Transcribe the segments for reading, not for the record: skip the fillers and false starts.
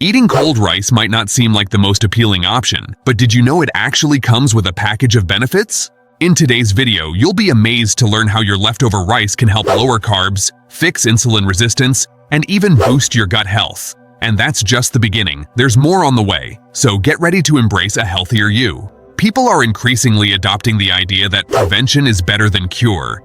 Eating cold rice might not seem like the most appealing option, but did you know it actually comes with a package of benefits? In today's video, you'll be amazed to learn how your leftover rice can help lower carbs, fix insulin resistance, and even boost your gut health. And that's just the beginning. There's more on the way, so get ready to embrace a healthier you. People are increasingly adopting the idea that prevention is better than cure.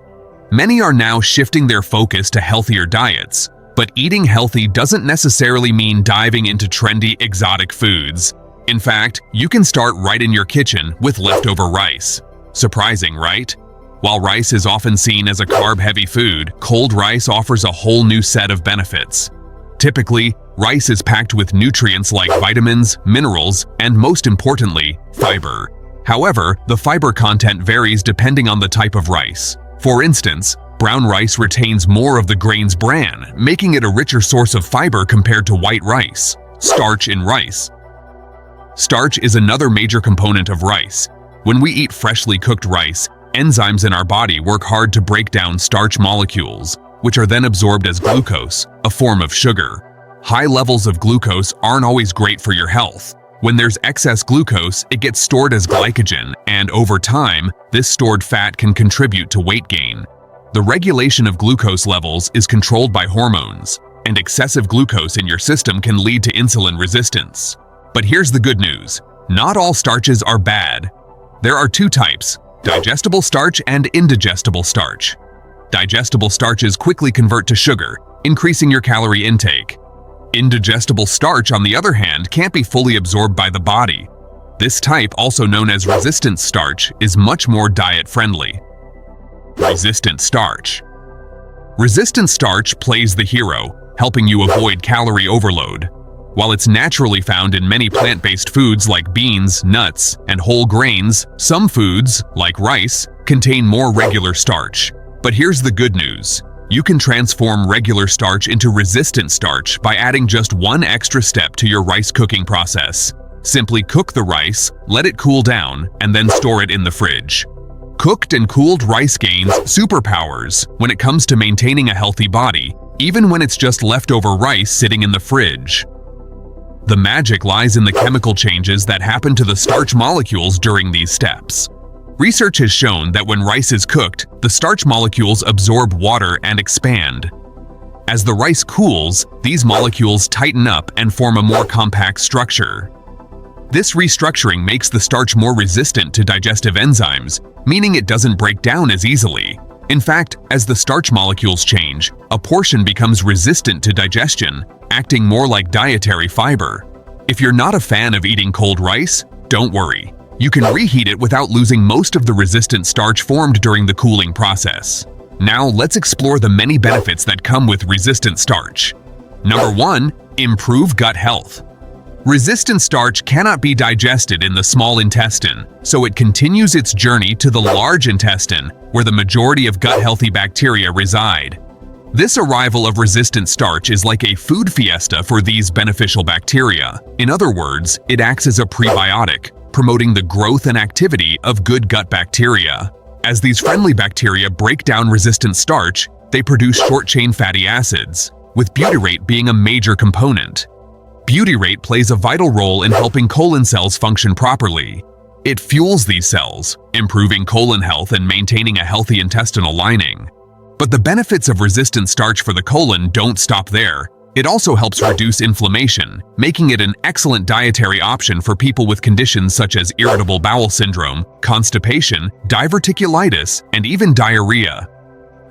Many are now shifting their focus to healthier diets, but eating healthy doesn't necessarily mean diving into trendy, exotic foods. In fact, you can start right in your kitchen with leftover rice. Surprising, right? While rice is often seen as a carb-heavy food, cold rice offers a whole new set of benefits. Typically, rice is packed with nutrients like vitamins, minerals, and most importantly, fiber. However, the fiber content varies depending on the type of rice. For instance, brown rice retains more of the grain's bran, making it a richer source of fiber compared to white rice. Starch in rice. Starch is another major component of rice. When we eat freshly cooked rice, enzymes in our body work hard to break down starch molecules, which are then absorbed as glucose, a form of sugar. High levels of glucose aren't always great for your health. When there's excess glucose, it gets stored as glycogen, and over time, this stored fat can contribute to weight gain. The regulation of glucose levels is controlled by hormones, and excessive glucose in your system can lead to insulin resistance. But here's the good news. Not all starches are bad. There are two types, digestible starch and indigestible starch. Digestible starches quickly convert to sugar, increasing your calorie intake. Indigestible starch, on the other hand, can't be fully absorbed by the body. This type, also known as resistant starch, is much more diet-friendly. Resistant starch. Resistant starch plays the hero, helping you avoid calorie overload. While it's naturally found in many plant-based foods like beans, nuts, and whole grains, some foods, like rice, contain more regular starch. But here's the good news. You can transform regular starch into resistant starch by adding just one extra step to your rice cooking process. Simply cook the rice, let it cool down, and then store it in the fridge. Cooked and cooled rice gains superpowers when it comes to maintaining a healthy body, even when it's just leftover rice sitting in the fridge. The magic lies in the chemical changes that happen to the starch molecules during these steps. Research has shown that when rice is cooked, the starch molecules absorb water and expand. As the rice cools, these molecules tighten up and form a more compact structure. This restructuring makes the starch more resistant to digestive enzymes, meaning it doesn't break down as easily. In fact, as the starch molecules change, a portion becomes resistant to digestion, acting more like dietary fiber. If you're not a fan of eating cold rice, don't worry. You can reheat it without losing most of the resistant starch formed during the cooling process. Now let's explore the many benefits that come with resistant starch. Number 1. Improve gut health. Resistant starch cannot be digested in the small intestine, so it continues its journey to the large intestine, where the majority of gut-healthy bacteria reside. This arrival of resistant starch is like a food fiesta for these beneficial bacteria. In other words, it acts as a prebiotic, promoting the growth and activity of good gut bacteria. As these friendly bacteria break down resistant starch, they produce short-chain fatty acids, with butyrate being a major component. Butyrate plays a vital role in helping colon cells function properly. It fuels these cells, improving colon health and maintaining a healthy intestinal lining. But the benefits of resistant starch for the colon don't stop there. It also helps reduce inflammation, making it an excellent dietary option for people with conditions such as irritable bowel syndrome, constipation, diverticulitis, and even diarrhea.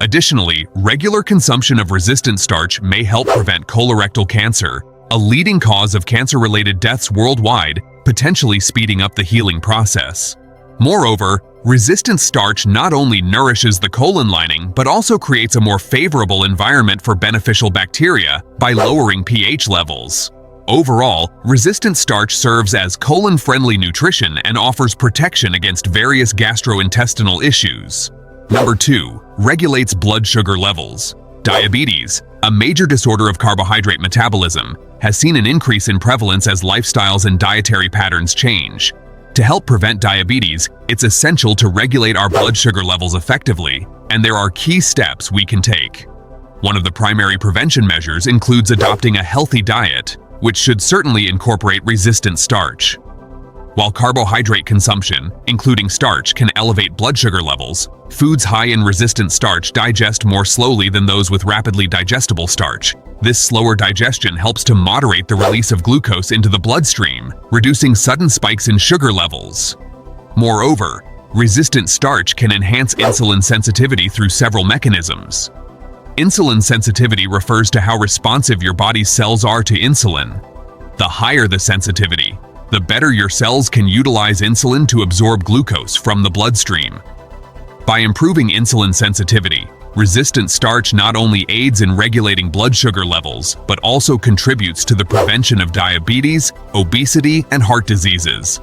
Additionally, regular consumption of resistant starch may help prevent colorectal cancer, a leading cause of cancer-related deaths worldwide, potentially speeding up the healing process. Moreover, resistant starch not only nourishes the colon lining, but also creates a more favorable environment for beneficial bacteria by lowering pH levels. Overall, resistant starch serves as colon-friendly nutrition and offers protection against various gastrointestinal issues. Number 2. Regulates blood sugar levels. Diabetes, a major disorder of carbohydrate metabolism, has seen an increase in prevalence as lifestyles and dietary patterns change. To help prevent diabetes, it's essential to regulate our blood sugar levels effectively, and there are key steps we can take. One of the primary prevention measures includes adopting a healthy diet. which should certainly incorporate resistant starch. While carbohydrate consumption, including starch, can elevate blood sugar levels, foods high in resistant starch digest more slowly than those with rapidly digestible starch. This slower digestion helps to moderate the release of glucose into the bloodstream, reducing sudden spikes in sugar levels. Moreover, resistant starch can enhance insulin sensitivity through several mechanisms. Insulin sensitivity refers to how responsive your body's cells are to insulin. The higher the sensitivity, the better your cells can utilize insulin to absorb glucose from the bloodstream. By improving insulin sensitivity, resistant starch not only aids in regulating blood sugar levels, but also contributes to the prevention of diabetes, obesity, and heart diseases.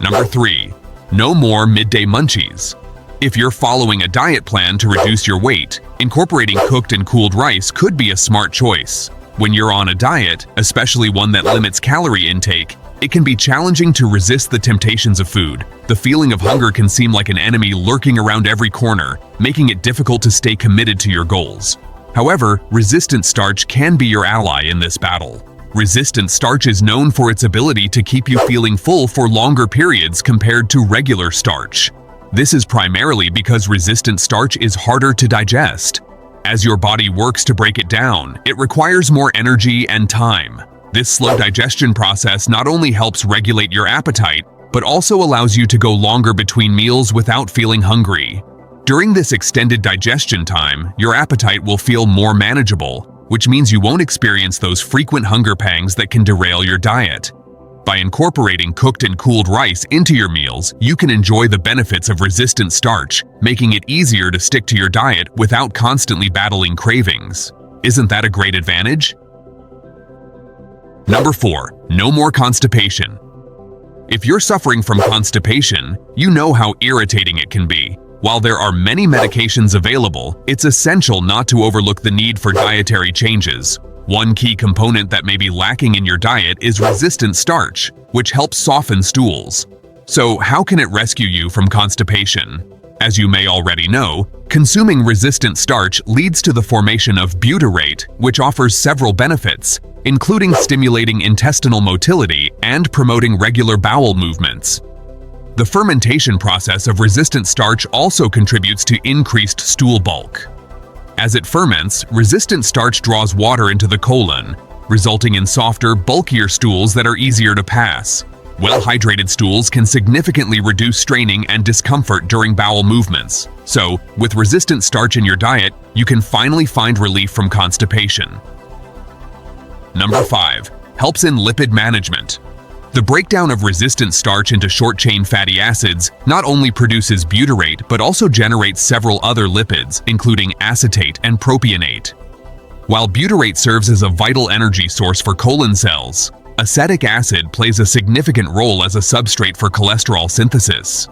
Number 3. No more midday munchies. If you're following a diet plan to reduce your weight, incorporating cooked and cooled rice could be a smart choice. When you're on a diet, especially one that limits calorie intake, it can be challenging to resist the temptations of food. The feeling of hunger can seem like an enemy lurking around every corner, making it difficult to stay committed to your goals. However, resistant starch can be your ally in this battle. Resistant starch is known for its ability to keep you feeling full for longer periods compared to regular starch. This is primarily because resistant starch is harder to digest. As your body works to break it down, it requires more energy and time. This slow digestion process not only helps regulate your appetite, but also allows you to go longer between meals without feeling hungry. During this extended digestion time, your appetite will feel more manageable, which means you won't experience those frequent hunger pangs that can derail your diet. By incorporating cooked and cooled rice into your meals, you can enjoy the benefits of resistant starch, making it easier to stick to your diet without constantly battling cravings. Isn't that a great advantage? Number 4. No more constipation. If you're suffering from constipation, you know how irritating it can be. While there are many medications available, it's essential not to overlook the need for dietary changes. One key component that may be lacking in your diet is resistant starch, which helps soften stools. So, how can it rescue you from constipation? As you may already know, consuming resistant starch leads to the formation of butyrate, which offers several benefits, including stimulating intestinal motility and promoting regular bowel movements. The fermentation process of resistant starch also contributes to increased stool bulk. As it ferments, resistant starch draws water into the colon, resulting in softer, bulkier stools that are easier to pass. Well-hydrated stools can significantly reduce straining and discomfort during bowel movements. So, with resistant starch in your diet, you can finally find relief from constipation. Number 5. Helps in lipid management. The breakdown of resistant starch into short-chain fatty acids not only produces butyrate but also generates several other lipids, including acetate and propionate. While butyrate serves as a vital energy source for colon cells, acetic acid plays a significant role as a substrate for cholesterol synthesis.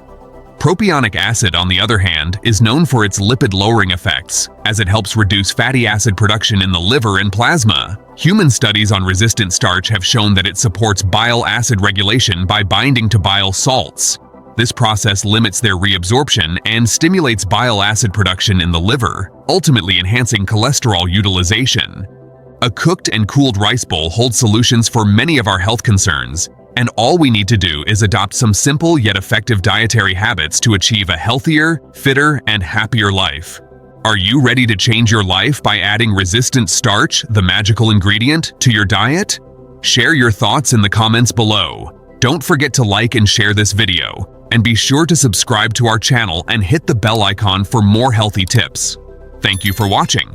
Propionic acid, on the other hand, is known for its lipid-lowering effects, as it helps reduce fatty acid production in the liver and plasma. Human studies on resistant starch have shown that it supports bile acid regulation by binding to bile salts. This process limits their reabsorption and stimulates bile acid production in the liver, ultimately enhancing cholesterol utilization. A cooked and cooled rice bowl holds solutions for many of our health concerns, and all we need to do is adopt some simple yet effective dietary habits to achieve a healthier, fitter, and happier life. Are you ready to change your life by adding resistant starch, the magical ingredient, to your diet? Share your thoughts in the comments below. Don't forget to like and share this video, and be sure to subscribe to our channel and hit the bell icon for more healthy tips. Thank you for watching.